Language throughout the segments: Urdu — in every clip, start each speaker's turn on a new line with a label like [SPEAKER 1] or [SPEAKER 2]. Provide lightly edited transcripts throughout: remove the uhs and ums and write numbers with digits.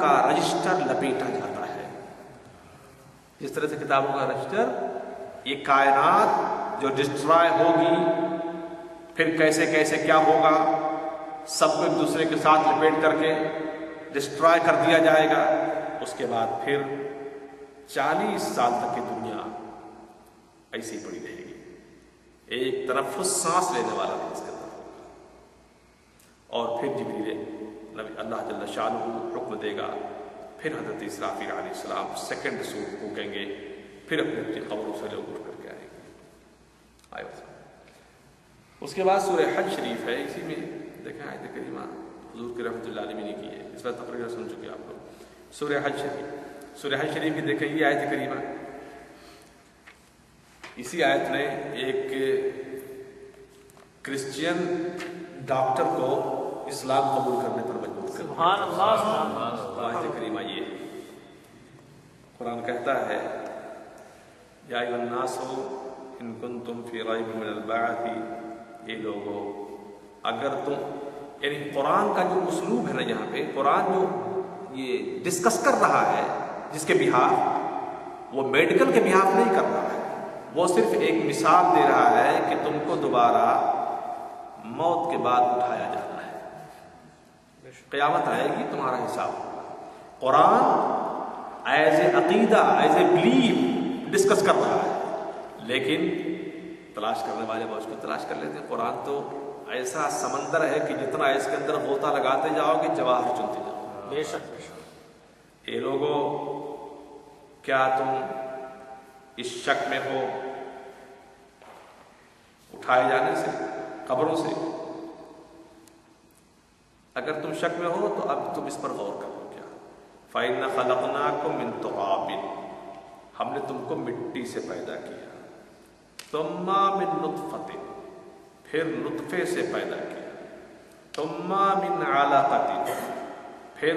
[SPEAKER 1] کا رجسٹر لپیٹا جاتا ہے. جس طرح سے کتابوں کا رجسٹر، یہ کائنات جو ڈسٹرائے ہوگی، پھر کیسے کیسے کیا ہوگا، سب کو ایک دوسرے کے ساتھ لپیٹ کر کے ڈسٹرائے کر دیا جائے گا. اس کے بعد پھر 40 سال تک کی دنیا ایسی پڑی رہے گی. ایک تنفس سانس لینے والا بھی اس کے اندر ہوگا. اور پھر جبریل نبی اللہ جل شانہ حکم دے گا. پھر حضرت اسرافیل علیہ السلام سیکنڈ سور پھونکیں گے. پھر اپنی اپنی قبروں سے لوگ اٹھ کر کے آئیں گے. اس کے بعد سورہ حج شریف ہے. اسی میں دیکھیں آیت کریمہ حضور کی رحمۃ اللہ علیہ نے کی ہے. اس وقت تقریر سن چکے آپ لوگ. سورہ حج شریف کی دیکھیں یہ آیت کریمہ. اسی آیت نے ایک کرسچین ڈاکٹر کو اسلام قبول کرنے پر مجبور کر دیا.
[SPEAKER 2] سبحان اللہ.
[SPEAKER 1] آیت کریمہ یہ قرآن کہتا ہے یا ایھا الناس ان کنتم فی ریب من البعث، یہ لوگوں اگر تم، یعنی قرآن کا جو اسلوب ہے نا، یہاں پہ قرآن جو یہ ڈسکس کر رہا ہے جس کے بہاف، وہ میڈیکل کے بہاف نہیں کر رہا ہے. وہ صرف ایک مثال دے رہا ہے کہ تم کو دوبارہ موت کے بعد اٹھایا جانا ہے. قیامت آئے گی، تمہارا حساب ہوگا. قرآن ایز اے عقیدہ، ایز اے بلیف ڈسکس کر رہا ہے. لیکن تلاش کرنے والے وہ اس کو تلاش کر لیتے ہیں. قرآن تو ایسا سمندر ہے کہ جتنا اس کے اندر غوطہ لگاتے جاؤ گے جواہر چنتے جاؤ.
[SPEAKER 2] بے شک.
[SPEAKER 1] اے لوگوں، کیا تم اس شک میں ہو اٹھائے جانے سے، قبروں سے؟ اگر تم شک میں ہو تو اب تم اس پر غور کرو. کیا فَإِنَّ خَلَقْنَاكُم مِّن تُرَابٍ، ہم نے تم کو مٹی سے پیدا کیا. ثُمَّ مِن نُطْفَةٍ، پھر نطفے سے پیدا کیا. ثُمَّ مِن عَلَقَةٍ، پھر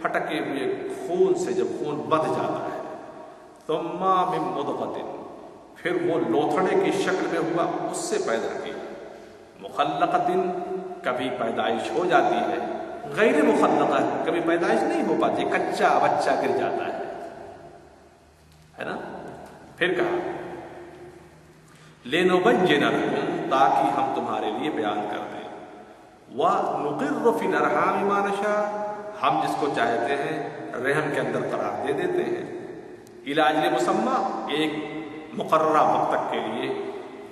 [SPEAKER 1] پھٹکے ہوئے خون سے جب خون بدھ جاتا ہے. ثُمَّ مِن مُضْغَةٍ، پھر وہ لوتھڑے کی شکل میں ہوا، اس سے پیدا کیا. مُخَلَّقَةٍ، کبھی پیدائش ہو جاتی ہے. غیر مخلقہ، کبھی پیدائش نہیں ہو پاتی، کچا بچہ گر جاتا ہے نا. پھر کہا لِنُبَيِّنَ لَكُمْ، تاکہ ہم تمہارے لیے بیان کر دیں. وَنُقِرُّ فِي الْأَرْحَامِ مَا نَشَاءُ، ہم جس کو چاہتے ہیں رحم کے اندر قرار دے دیتے ہیں. إِلَىٰ أَجَلٍ مُّسَمًّى، ایک مقررہ وقت تک کے لیے.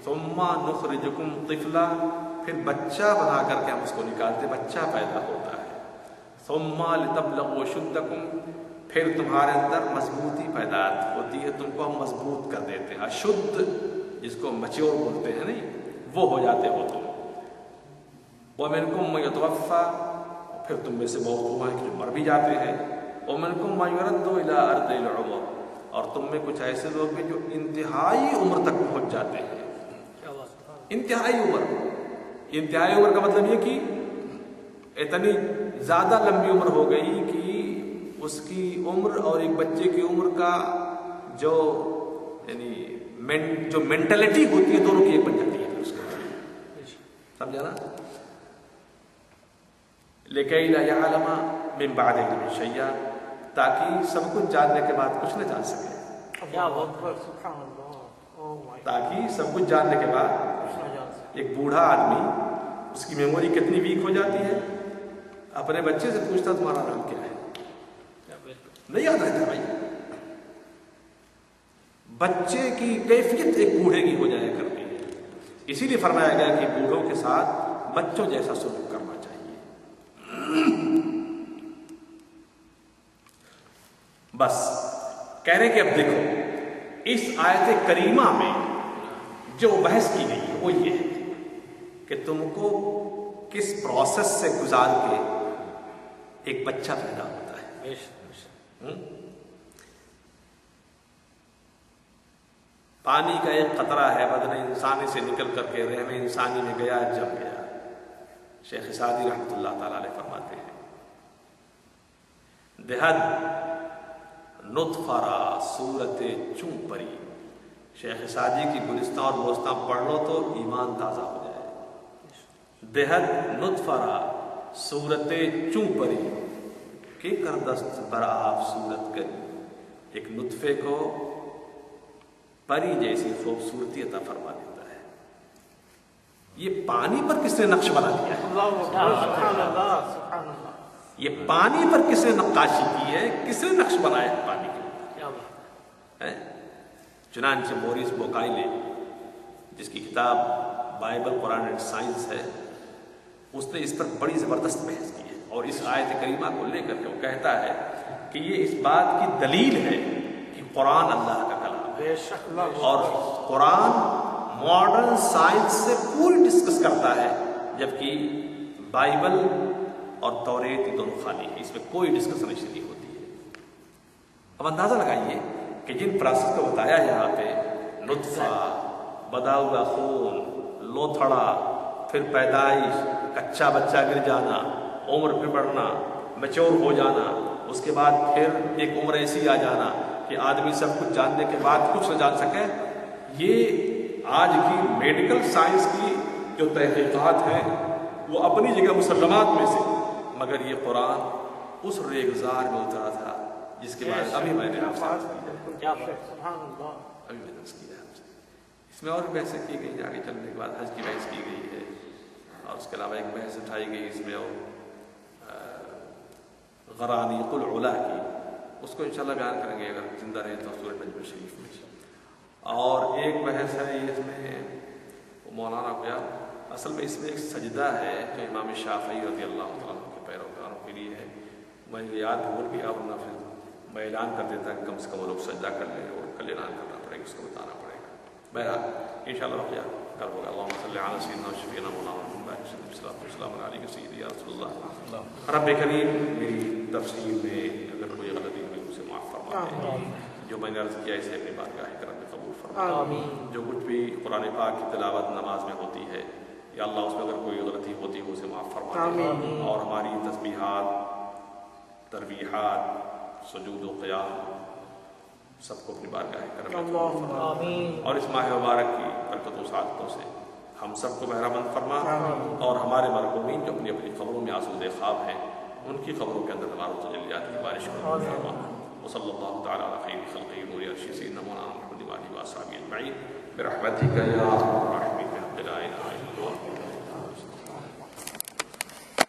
[SPEAKER 1] ثُمَّ نُخْرِجُكُمْ طِفْلًا، پھر بچہ بنا کر کے ہم اس کو نکالتے، بچہ پیدا ہوتا ہے. ثُمَّ لِتَبْلُغُوا أَشُدَّكُمْ، پھر تمہارے اندر مضبوطی پیدا ہوتی ہے، تم کو ہم مضبوط کر دیتے ہیں. اشد جس کو میچور بولتے ہیں نہیں، وہ ہو جاتے ہو تم. وَمِنْكُم مَّن يُتَوَفَّىٰ، پھر تم میں سے بہت وہ ہیں کہ جو مر بھی جاتے ہیں. وَمِنْكُم مَّن يُرَدُّ إِلَىٰ أَرْذِلِ الْعُمُرِ، اور تم میں کچھ ایسے لوگ ہیں جو انتہائی عمر تک پہنچ جاتے ہیں. انتہائی عمر، انتہائی عمر کا مطلب یہ کہ اتنی زیادہ لمبی عمر ہو گئی کہ اس کی عمر اور ایک بچے کی عمر کا جو یعنی جو مینٹلٹی ہوتی ہے دونوں کی ایک بن جاتی ہے. اس کا سمجھا نا. لِكَيْ لَا يَعْلَمَ مِن بَعْدِ عِلْمٍ شَيْئًا، تاکہ سب کچھ جاننے کے بعد کچھ نہ جان سکے. تاکہ سب کچھ جاننے کے بعد ایک بوڑھا آدمی، اس کی میموری کتنی ویک ہو جاتی ہے، اپنے بچے سے پوچھتا تمہارا نام کیا ہے، نہیں یاد رہتا بھائی. بچے کی کیفیت ایک بوڑھے کی ہو جایا کرتی ہے. اسی لیے فرمایا گیا کہ بوڑھوں کے ساتھ بچوں جیسا سلوک کرنا چاہیے. بس کہہ رہے کہ اب دیکھو اس آیت کریمہ میں جو بحث کی گئی ہے وہ یہ ہے کہ تم کو کس پروسیس سے گزار کے ایک بچہ پیدا ہوتا ہے. پانی کا ایک قطرہ ہے بدن انسانی سے نکل کر کے رحم انسانی میں گیا، جم گیا. شیخ سعدی رحمۃ اللہ تعالی علیہ فرماتے ہیں دہد نطفہ را صورت چون پری. شیخ سعدی کی گلستان اور بوستان پڑھ لو تو ایمان تازہ ہو جائے. دہد نطفہ را صورت چون پری، کہ کردست بر آپ صورت کر ایک نطفے کو پری جیسی خوبصورتی عطا فرما دیتا ہے. یہ پانی پر کس نے نقش بنا دیا ہے؟
[SPEAKER 2] سبحان اللہ سبحان اللہ.
[SPEAKER 1] یہ پانی پر کس نے نقاشی کی ہے؟ کس نے نقش بنایا ہے پانی کے
[SPEAKER 2] کیا بات
[SPEAKER 1] ہے؟ چنانچہ موریس بوکائلے جس کی کتاب بائبل قرآن اینڈ سائنس ہے، اس نے اس پر بڑی زبردست بحث کی ہے، اور اس آیت کریمہ کو لے کر کے وہ کہتا ہے کہ یہ اس بات کی دلیل ہے کہ قرآن اللہ کا کلام ہے،
[SPEAKER 2] بے شک اللہ.
[SPEAKER 1] اور قرآن ماڈرن سائنس سے پوری ڈسکس کرتا ہے، جبکہ بائبل اور توریت یہ دونوں خالی ہے، اس میں کوئی ڈسکشن نہیں ہوتی ہے. اب اندازہ لگائیے کہ جن پروسیس کو بتایا یہاں پہ، نطفہ، بدا ہوا خون، لوتھڑا، پھر پیدائش، کچا بچہ گر جانا، عمر پہ بڑھنا، میچور ہو جانا، اس کے بعد پھر ایک عمر ایسی آ جانا کہ آدمی سب کچھ جاننے کے بعد کچھ نہ جان سکے. یہ آج کی میڈیکل سائنس کی جو تحقیقات ہیں وہ اپنی جگہ مسلمات میں سے، مگر یہ قرآن اس ریگزار میں اترا تھا جس کے بعد ابھی میں نے آپ سے عرض کیا.
[SPEAKER 2] کیا بات سبحان اللہ.
[SPEAKER 1] ابھی میں نے عرض کیا آپ سے. اس میں اور بھی بحثیں کی گئی، آگے چلنے کے بعد حج کی بحث کی گئی ہے، اور اس کے علاوہ ایک بحث اٹھائی گئی اس میں اور غرانیق العلا کی، اس کو انشاءاللہ بیان کریں گے اگر زندہ رہے تو سورۃ نجم شریف میں. اور ایک بحث ہے اس میں مولانا کو یاد، اصل میں اس میں ایک سجدہ ہے جو امام شافعی رضی اللہ تعالیٰ کے پیروکاروں کے لیے ہے. میں یاد بھول گیا، ورنہ پھر میں اعلان کر دیتا کہ کم سے کم وہ لوگ سجدہ کر لیں، اور کل اعلان کرنا پڑے گا، اس کو بتانا پڑے گا. بہرحال انشاءاللہ واقعہ کل ہوگا. اللہم صلی علی سیدنا و شفیعنا مولانا محمد صلی اللہ علیہ وسلم علیہ سیدی یا رسول اللہ. رب کریم میری تفسیر میں اگر کوئی غلطی ہوئی اسے معاف فرما دے. جو میں نے عرض کیا اسے اپنی بارگاہ کرم میں قبول فرما دے. جو کچھ بھی قرآن پاک کی تلاوت نماز میں ہوتی ہے یا اللہ اس میں اگر کوئی غلطی ہوتی ہے اسے معاف فرما دے. اور ہماری تسبیحات، تربیحات، سجود و قیام سب کو اپنی بارگاہ کرم میں قبول فرما دے. اور اس ماہ مبارک کی برکت و سعادتوں سے ہم سب کو بہرہ مند فرما، اور ہمارے مرحومین جو اپنی اپنی قبروں میں آسودہ خواب ہیں ان کی قبروں کے اندر ہمارے تجلیات کی بارش فرما. وصلی اللہ تعالی علی خیر خلقہ نور عرش سیدنا مولانا محمد و آلہ و اصحابہ اجمعین برحمتک یا ارحم الراحمین. لا الہ الا اللہ.